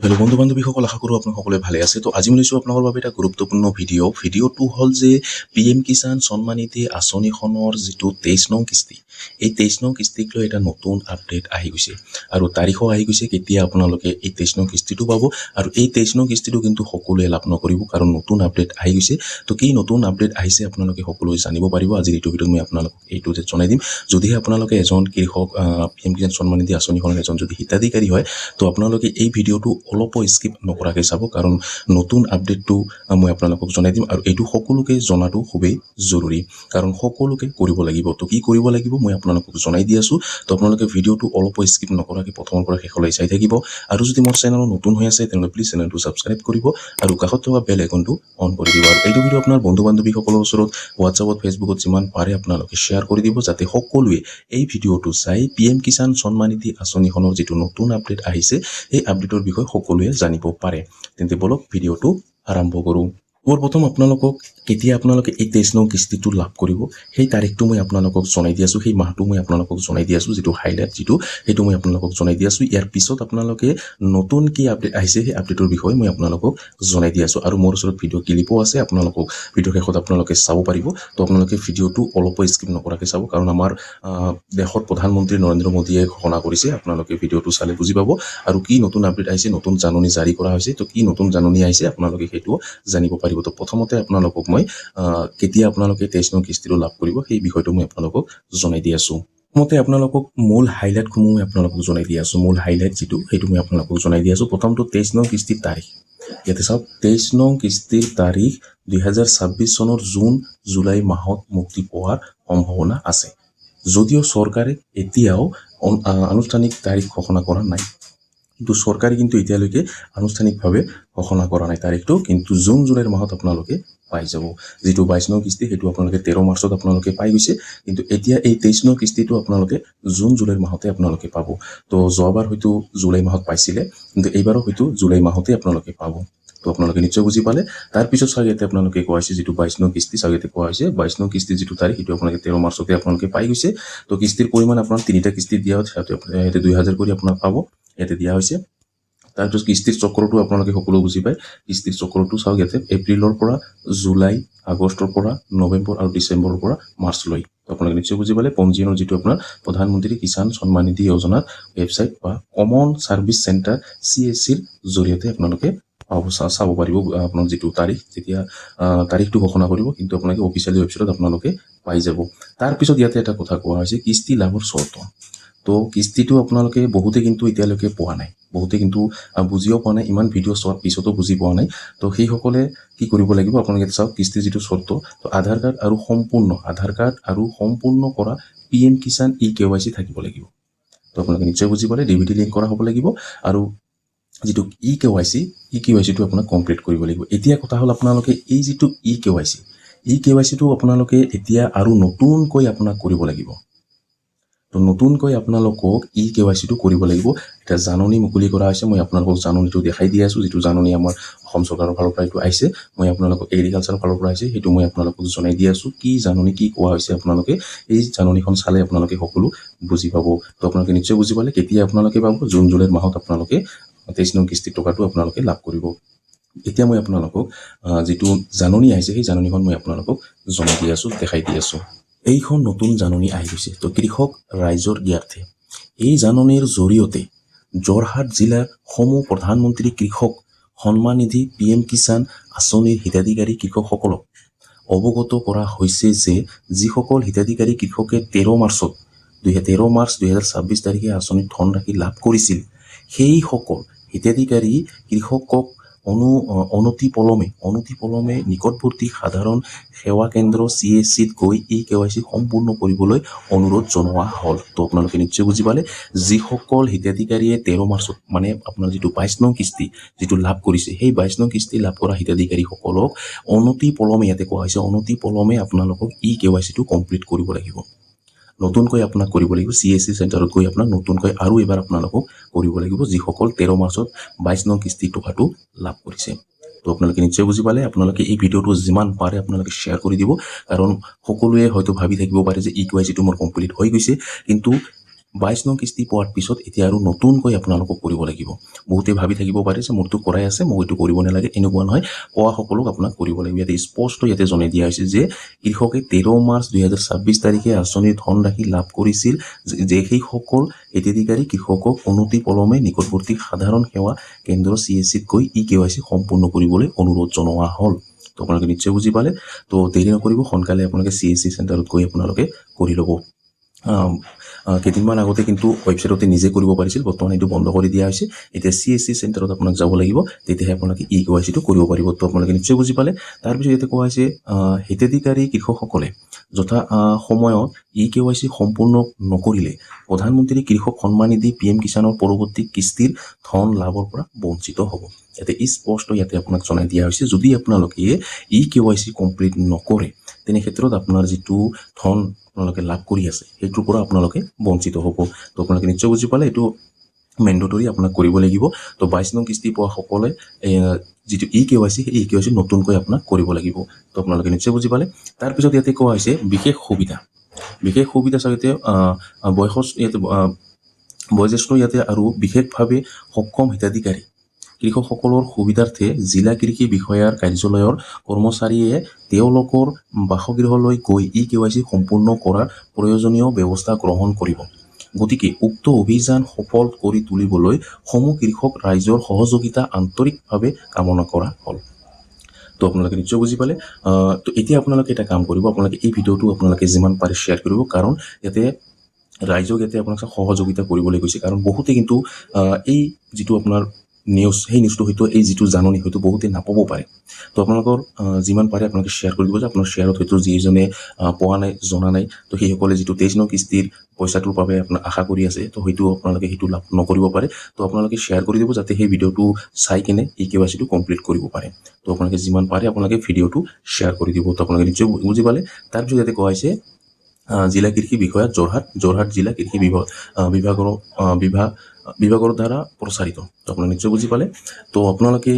Hello' বন্ধু বান্ধৱীসকল, আশা কৰোঁ আপুনি সকলোৱে ভালে আছে। তো আজি মই লৈছোঁ আপোনালোকৰ বাবে এটা গুৰুত্বপূৰ্ণ ভিডিঅ'টো হ'ল যে PM কিষাণ সন্মান নিধি আঁচনিখনৰ যিটো 23 নং কিস্তি, এই 23 নং কিস্তিক লৈ এটা নতুন আপডেট আহি গৈছে আৰু তাৰিখো আহি গৈছে কেতিয়া আপোনালোকে এই 23 নং কিস্তিটো পাব। আৰু এই 23 নং কিস্তিটো কিন্তু সকলোৱে লাভ নকৰিব, কাৰণ নতুন আপডেট আহি গৈছে। তো কি নতুন আপডেট আহিছে আপোনালোকে সকলোৱে জানিব পাৰিব। আজিৰ এইটো ভিডিঅ'ত মই আপোনালোকক এইটো জনাই দিম। যদিহে আপোনালোকে এজন কৃষক PM কিষাণ সন্মান নিধি আঁচনিখনৰ এজন যদি হিতাধিকাৰী হয়, তো আপোনালোকে এই ভিডিঅ'টো অলপো স্কিপ নকৰাকৈ চাব, কাৰণ নতুন আপডেটটো মই আপোনালোকক জনাই দিম আৰু এইটো সকলোকে জনাটো খুবেই জৰুৰী, কাৰণ সকলোকে কৰিব লাগিব। তো কি কৰিব লাগিব মই আপোনালোকক জনাই দি আছোঁ। তো আপোনালোকে ভিডিঅ'টো অলপো স্কিপ নকৰাকৈ প্ৰথমৰ পৰা শেষলৈ চাই থাকিব। আৰু যদি মোৰ চেনেল নতুন হৈ আছে তেনেহ'লে প্লিজ চেনেলটো ছাবস্ক্ৰাইব কৰিব আৰু কাষত থকা বেল আইকনটো অন কৰি দিব। আৰু এইটো ভিডিঅ' আপোনাৰ বন্ধু বান্ধৱীসকলৰ ওচৰত হোৱাটছআপত, ফেচবুকত যিমান পাৰে আপোনালোকে শ্বেয়াৰ কৰি দিব, যাতে সকলোৱে এই ভিডিঅ'টো চাই PM কিষাণ সন্মান নিধি আঁচনিখনৰ যিটো নতুন আপডেট আহিছে এই আপডেটৰ বিষয়ে সকলোৱে জানিব পাৰে। তেন্তে বলক ভিডিঅ'টো আৰম্ভ কৰোঁ। প্ৰথম আপোনালোকক কেতিয়া আপোনালোকে এই 23 নং কিস্তিটো লাভ কৰিব সেই তাৰিখটো মই আপোনালোকক জনাই দি আছোঁ, সেই মাহটো মই আপোনালোকক জনাই দি আছোঁ, যিটো হাইলাইট সেইটো মই আপোনালোকক জনাই দি আছোঁ। ইয়াৰ পিছত আপোনালোকে নতুন কি আপডেট আহিছে সেই আপডেটৰ বিষয়ে মই আপোনালোকক জনাই দি আছোঁ। আৰু মোৰ ওচৰত ভিডিঅ' ক্লিপো আছে, আপোনালোকক ভিডিঅ'ৰ শেষত আপোনালোকে চাব পাৰিব। তো আপোনালোকে ভিডিঅ'টো অলপো স্কিপ নকৰাকৈ চাব, কাৰণ আমাৰ দেশৰ প্ৰধানমন্ত্ৰী নৰেন্দ্ৰ মোদীয়ে ঘোষণা কৰিছে। আপোনালোকে ভিডিঅ'টো চালে বুজি পাব আৰু কি নতুন আপডেট আহিছে, নতুন জাননী জাৰি কৰা হৈছে। তো কি নতুন জাননী আহিছে আপোনালোকে সেইটো জানিব পাৰিব। তো প্ৰথমতে আপোনালোকক মই কেতিয়া আপোনালোকে 23 নং কিস্তিটো লাভ কৰিব সেই বিষয়টো মই আপোনালোকক জনাই দি আছোঁ। প্ৰথমতে আপোনালোকক মূল হাইলাইটসমূহ মই আপোনালোকক জনাই দি আছোঁ। মূল হাইলাইট যিটো সেইটো মই আপোনালোকক জনাই দি আছোঁ। প্ৰথমটো 23 নং কিস্তিৰ তাৰিখ। ইয়াতে চাওক, 23 নং কিস্তিৰ তাৰিখ 2026 চনৰ জুন জুলাই মাহত মুক্তি পোৱাৰ সম্ভাৱনা আছে, যদিও চৰকাৰে এতিয়াও আনুষ্ঠানিক তাৰিখ ঘোষণা কৰা নাই। কিন্তু চৰকাৰে কিন্তু এতিয়ালৈকে আনুষ্ঠানিকভাৱে ঘোষণা কৰা নাই তাৰিখটো, কিন্তু জুন জুলাইৰ মাহত আপোনালোকে পাই যাব। যিটো 22 নং কিস্তি সেইটো আপোনালোকে 13 মাৰ্চত আপোনালোকে পাই গৈছে, কিন্তু এতিয়া এই 23 নং কিস্তিটো আপোনালোকে জুন জুলাইৰ মাহতে আপোনালোকে পাব। তো যোৱাবাৰ হয়তো জুলাই মাহত পাইছিলে, কিন্তু এইবাৰো হয়তো জুলাই মাহতে আপোনালোকে পাব। তো আপোনালোকে নিশ্চয় বুজি পালে। তাৰপিছত চাগে ইয়াতে আপোনালোকে কোৱা হৈছে যিটো 22 নং কিস্তি, চাগে ইয়াতে কোৱা হৈছে 22 নং কিস্তিৰ যিটো তাৰিখ সেইটো আপোনালোকে 13 মাৰ্চতে আপোনালোকে পাই গৈছে। তো কিস্তিৰ পৰিমাণ আপোনাৰ 3টা কিস্তি দিয়া হৈছে, ইয়াতে 2000 কৰি আপোনাক পাব, ইয়াতে দিয়া হৈছে। তাৰপিছত কিস্তিৰ চক্ৰটো আপোনালোকে সকলো বুজি পায়। কিস্তিৰ চক্ৰটো চাওক, ইয়াতে এপ্ৰিলৰ পৰা জুলাই, আগষ্টৰ পৰা নৱেম্বৰ আৰু ডিচেম্বৰৰ পৰা মাৰ্চলৈ। আপোনালোকে নিশ্চয় বুজি পালে। পঞ্জীয়নৰ যিটো আপোনাৰ প্ৰধানমন্ত্ৰী কিষাণ সন্মান নিধি যোজনাৰ ৱেবছাইট বা কমন ছাৰ্ভিচ চেণ্টাৰ CSCৰ জৰিয়তে আপোনালোকে চাব পাৰিব আপোনাৰ যিটো তাৰিখ, যেতিয়া তাৰিখটো ঘোষণা কৰিব, কিন্তু আপোনালোকে অফিচিয়েলি ৱেবছাইটত আপোনালোকে পাই যাব। তাৰপিছত ইয়াতে এটা কথা কোৱা হৈছে কিস্তি লাভৰ চৰ্ত। তো কিস্তিটো আপোনালোকে বহুতে কিন্তু এতিয়ালৈকে পোৱা নাই, বহুতে কিন্তু বুজিও পোৱা নাই, ইমান ভিডিঅ' চোৱাৰ পিছতো বুজি পোৱা নাই। তো সেইসকলে কি কৰিব লাগিব, আপোনালোকে চাওক কিস্তিৰ যিটো চৰ্ত, তো আধাৰ কাৰ্ড আৰু সম্পূৰ্ণ কৰা PM কিষাণ eKYC থাকিব লাগিব। তো আপোনালোকে নিশ্চয় বুজি পালে। DBT লিংক কৰা হ'ব লাগিব আৰু যিটো eKYCটো আপোনাক কমপ্লিট কৰিব লাগিব। এতিয়া কথা হ'ল আপোনালোকে এই যিটো eKYCটো আপোনালোকে এতিয়া আৰু নতুনকৈ আপোনাক কৰিব লাগিব। তো নতুনকৈ আপোনালোকক eKYCটো কৰিব লাগিব। এটা জাননী মুকলি কৰা হৈছে, মই আপোনালোকক জাননীটো দেখাই দি আছোঁ। যিটো জাননী আমাৰ অসম চৰকাৰৰ ফালৰ পৰা এইটো আহিছে, মই আপোনালোকক এগ্ৰিকালচাৰৰ ফালৰ পৰা আহিছে, সেইটো মই আপোনালোকক জনাই দি আছোঁ। কি জাননী, কি কোৱা হৈছে, আপোনালোকে এই জাননীখন চালে আপোনালোকে সকলো বুজি পাব। তো আপোনালোকে নিশ্চয় বুজি পালে। কেতিয়া আপোনালোকে পাব, জুন জুলাইৰ মাহত আপোনালোকে 23 নং কিস্তিৰ টকাটো আপোনালোকে লাভ কৰিব। এতিয়া মই আপোনালোকক যিটো জাননী আহিছে সেই জাননীখন মই আপোনালোকক জনাই দি আছোঁ, দেখাই দি আছোঁ। এইখন নতুন জাননী আহি গৈছে। তো কৃষক ৰাইজৰ জ্ঞাৰ্থে এই জাননীৰ জৰিয়তে যোৰহাট জিলাৰ সমূহ প্ৰধানমন্ত্ৰী কৃষক সন্মান নিধি PM কিষাণ আঁচনিৰ হিতাধিকাৰী কৃষকসকলক অৱগত কৰা হৈছে যে যিসকল হিতাধিকাৰী কৃষকে 13 মাৰ্চ 2026 তাৰিখে আঁচনিৰ ধনৰাশি লাভ কৰিছিল, সেইসকল হিতাধিকাৰী কৃষকক অনতিপলমে নিকটৱৰ্তী সাধাৰণ সেৱা কেন্দ্ৰ CSCত গৈ eKYC সম্পূৰ্ণ কৰিবলৈ অনুৰোধ জনোৱা হ'ল। তো আপোনালোকে নিশ্চয় বুজি পালে। যিসকল হিতাধিকাৰীয়ে 13 মাৰ্চত মানে আপোনাৰ যিটো 22 নং কিস্তি যিটো লাভ কৰিছে, সেই 22 নং কিস্তি লাভ কৰা হিতাধিকাৰীসকলক অনতিপলমে, ইয়াতে কোৱা হৈছে অনতিপলমে আপোনালোকক eKYCটো কমপ্লিট কৰিব লাগিব। নতুনকৈ আপোনাক কৰিব লাগিব, CSC চেণ্টাৰত গৈ আপোনাক নতুনকৈ আৰু এবাৰ আপোনালোকক কৰিব লাগিব, যিসকল 13 মাৰ্চত 22 নং কিস্তি টকাটো লাভ কৰিছে। তো আপোনালোকে নিশ্চয় বুজি পালে। আপোনালোকে এই ভিডিঅ'টো যিমান পাৰে আপোনালোকে শ্বেয়াৰ কৰি দিব, কাৰণ সকলোৱে হয়তো ভাবি থাকিব পাৰে যে eKYCটো মোৰ কমপ্লিট হৈ গৈছে, কিন্তু 22 নং কিস্তি পোৱাৰ পিছত এতিয়া আৰু নতুনকৈ আপোনালোকক কৰিব লাগিব বহুতে ভাবি থাকিব পাৰে যে মোৰটো কৰাই আছে মই এইটো কৰিব নালাগে এনেকুৱা নহয় পোৱা সকলক আপোনাক কৰিব লাগিব ইয়াতে স্পষ্ট ইয়াতে জনাই দিয়া হৈছে যে কৃষকে 13 মাৰ্চ 2026 তাৰিখে আঁচনিৰ ধনৰাশি লাভ কৰিছিল যে সেই সকল হিতাধিকাৰী কৃষকক অনতি পলমে নিকটৱৰ্তী সাধাৰণ সেৱা কেন্দ্ৰ CSCত গৈ EKYC সম্পূৰ্ণ কৰিবলৈ অনুৰোধ জনোৱা হ'ল তো আপোনালোকে নিশ্চয় বুজি পালে তো দেৰি নকৰিব সোনকালে আপোনালোকে CSC চেণ্টাৰত গৈ আপোনালোকে কৰি ল'ব কেইদিনমান আগতে কিন্তু ৱেবছাইটতে নিজে কৰিব পাৰিছিল বৰ্তমান এইটো বন্ধ কৰি দিয়া হৈছে এতিয়া CSC চেণ্টাৰত আপোনাক যাব লাগিব তেতিয়াহে আপোনালোকে EKYCটো কৰিব পাৰিব তো আপোনালোকে নিশ্চয় বুজি পালে তাৰপিছত ইয়াতে কোৱা হৈছে হিতাধিকাৰী কৃষকসকলে যথা সময়ত EKYC সম্পূৰ্ণ নকৰিলে প্ৰধানমন্ত্ৰী কৃষক সন্মান নিধি PM কিষাণৰ পৰৱৰ্তী কিস্তিৰ ধন লাভৰ পৰা বঞ্চিত হ'ব ইয়াতে স্পষ্ট ইয়াতে আপোনাক জনাই দিয়া হৈছে যদি আপোনালোকে EKYC কমপ্লিট নকৰে তেনে ক্ষেত্ৰত আপোনাৰ যিটো ধন আপোনালোকে লাভ কৰি আছে সেইটোৰ পৰা আপোনালোকে বঞ্চিত হ'ব তো আপোনালোকে নিশ্চয় বুজি পালে এইটো মেন্ডেটৰি আপোনাক কৰিব লাগিব তো 22 নং কিস্তি পোৱা সকলে যিটো EKYC সেই EKYC নতুনকৈ আপোনাক কৰিব লাগিব তো আপোনালোকে নিশ্চয় বুজি পালে তাৰপিছত ইয়াতে কোৱা হৈছে বিশেষ সুবিধা চাগতে বয়োজ্যেষ্ঠ ইয়াতে আৰু বিশেষভাৱে সক্ষম হিতাধিকাৰী কৃষকসকলৰ সুবিধাৰ্থে জিলা কৃষি বিষয়াৰ কাৰ্যালয়ৰ কৰ্মচাৰীয়ে তেওঁলোকৰ বাসগৃহলৈ গৈ EKYC সম্পূৰ্ণ কৰাৰ প্ৰয়োজনীয় ব্যৱস্থা গ্ৰহণ কৰিব গতিকে উক্ত অভিযান সফল কৰি তুলিবলৈ সমূহ কৃষক ৰাইজৰ সহযোগিতা আন্তৰিকভাৱে কামনা কৰা হ'ল তো আপোনালোকে নিশ্চয় বুজি পালে তো এতিয়া আপোনালোকে এটা কাম কৰিব আপোনালোকে এই ভিডিঅ'টো আপোনালোকে যিমান পাৰে শ্বেয়াৰ কৰিব কাৰণ ইয়াতে ৰাইজক ইয়াতে আপোনাক সহযোগিতা কৰিবলৈ কৈছে কাৰণ বহুতে কিন্তু এই যিটো আপোনাৰ নিউজ সেই নিউজটো হয়তো এই যিটো জাননী হয়তো বহুতে নাপাব পাৰে তো আপোনালোকৰ যিমান পাৰে আপোনালোকে শ্বেয়াৰ কৰি দিব যে আপোনাৰ শ্বেয়াৰত হয়তো যিজনে পোৱা নাই জনা নাই তো সেইসকলে যিটো 23 নং কিস্তিৰ পইচাটোৰ বাবে আপোনাৰ আশা কৰি আছে তো হয়তো আপোনালোকে সেইটো লাভ নকৰিব পাৰে তো আপোনালোকে শ্বেয়াৰ কৰি দিব যাতে সেই ভিডিঅ'টো চাই কিনে EKYCটো কমপ্লিট কৰিব পাৰে তো আপোনালোকে যিমান পাৰে আপোনালোকে ভিডিঅ'টো শ্বেয়াৰ কৰি দিব তো আপোনালোকে নিশ্চয় বুজি পালে তাৰপিছত ইয়াতে কোৱা হৈছে জিলা কৃষি বিষয়া যোৰহাট জিলা কৃষি বিভাগৰ দ্বাৰা প্ৰচাৰিত তো আপোনালোকে নিশ্চয় বুজি পালে তো আপোনালোকে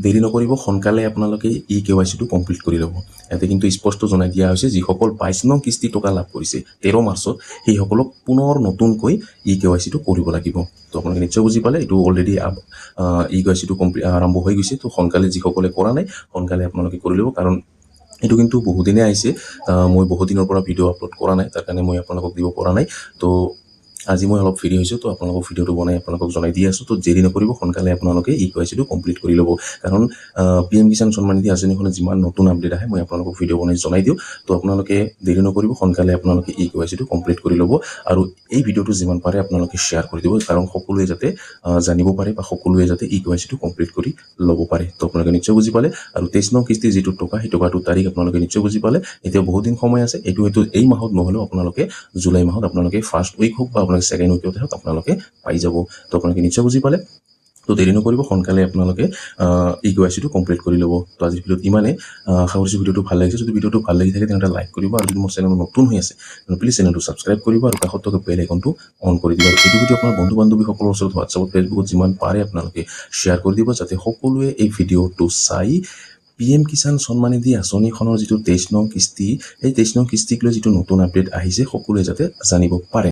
দেৰি নকৰিব সোনকালে আপোনালোকে EKYCটো কমপ্লিট কৰি ল'ব ইয়াতে কিন্তু স্পষ্ট জনাই দিয়া হৈছে যিসকল 22 নং কিস্তি টকা লাভ কৰিছে 13 মাৰ্চত সেইসকলক পুনৰ নতুনকৈ EKYCটো কৰিব লাগিব তো আপোনালোকে নিশ্চয় বুজি পালে এইটো অলৰেডি EKYCটো আৰম্ভ হৈ গৈছে তো সোনকালে যিসকলে কৰা নাই সোনকালে আপোনালোকে কৰি ল'ব কাৰণ এইটো কিন্তু বহুদিনে আহিছে মই বহুদিনৰ পৰা ভিডিঅ' আপলোড কৰা নাই তাৰ কাৰণে মই আপোনালোকক দিব পৰা নাই তো আজি মই অলপ ফ্ৰী হৈছোঁ তো আপোনালোকক ভিডিঅ'টো বনাই আপোনালোকক জনাই দি আছোঁ তো দেৰি নকৰিব সোনকালে আপোনালোকে EKYCটো কমপ্লিট কৰি ল'ব কাৰণ PM কিষাণ সন্মান নিধি আঁচনিখনে যিমান নতুন আপডেট আহে মই আপোনালোকক ভিডিঅ' বনাই জনাই দিওঁ তো আপোনালোকে দেৰি নকৰিব সোনকালে আপোনালোকে EKYCটো কমপ্লিট কৰি ল'ব আৰু এই ভিডিঅ'টো যিমান পাৰে আপোনালোকে শ্বেয়াৰ কৰি দিব কাৰণ সকলোৱে যাতে জানিব পাৰে বা সকলোৱে যাতে EKYCটো কমপ্লিট কৰি ল'ব পাৰে তো আপোনালোকে নিশ্চয় বুজি পালে আৰু 23 নং কিস্তিৰ যিটো টকা সেই টকাটো তাৰিখ আপোনালোকে নিশ্চয় বুজি পালে এতিয়া বহুত দিন সময় আছে এইটো হয়তো এই মাহত নহ'লেও আপোনালোকে জুলাই মাহত আপোনালোকে ফাৰ্ষ্ট উইক হওক বা আপোনালোকে ছেকেণ্ড উইকতে হওক আপোনালোকে পাই যাব তো আপোনালোকে নিশ্চয় বুজি পালে তো দেৰি নকৰিব সোনকালে আপোনালোকে EKYCটো কমপ্লিট কৰি ল'ব তো আজিৰ ভিডিঅ'ত ইমানে আশা কৰিছোঁ ভিডিঅ'টো ভাল লাগিছে যদি ভিডিঅ'টো ভাল লাগি থাকে তেন্তে লাইক কৰিব আৰু যদি মোৰ চেনেল নতুন হৈ আছে তেন্তে প্লিজ চেনেলটো ছাবস্ক্ৰাইব কৰিব আৰু কাষত থকা বেল আইকনটো অন কৰি দিব আৰু এইটো ভিডিঅ' আপোনাৰ বন্ধু বান্ধৱীসকলৰ ওচৰত হোৱাটছআপত ফেচবুকত যিমান পাৰে আপোনালোকে শ্বেয়াৰ কৰি দিব যাতে সকলোৱে এই ভিডিঅ'টো চাই PM কিষাণ সন্মান নিধি আঁচনিখনৰ যিটো 23 নং কিস্তি এই 23 নং কিস্তিক লৈ যিটো নতুন আপডেট আহিছে সকলোৱে যাতে জানিব পাৰে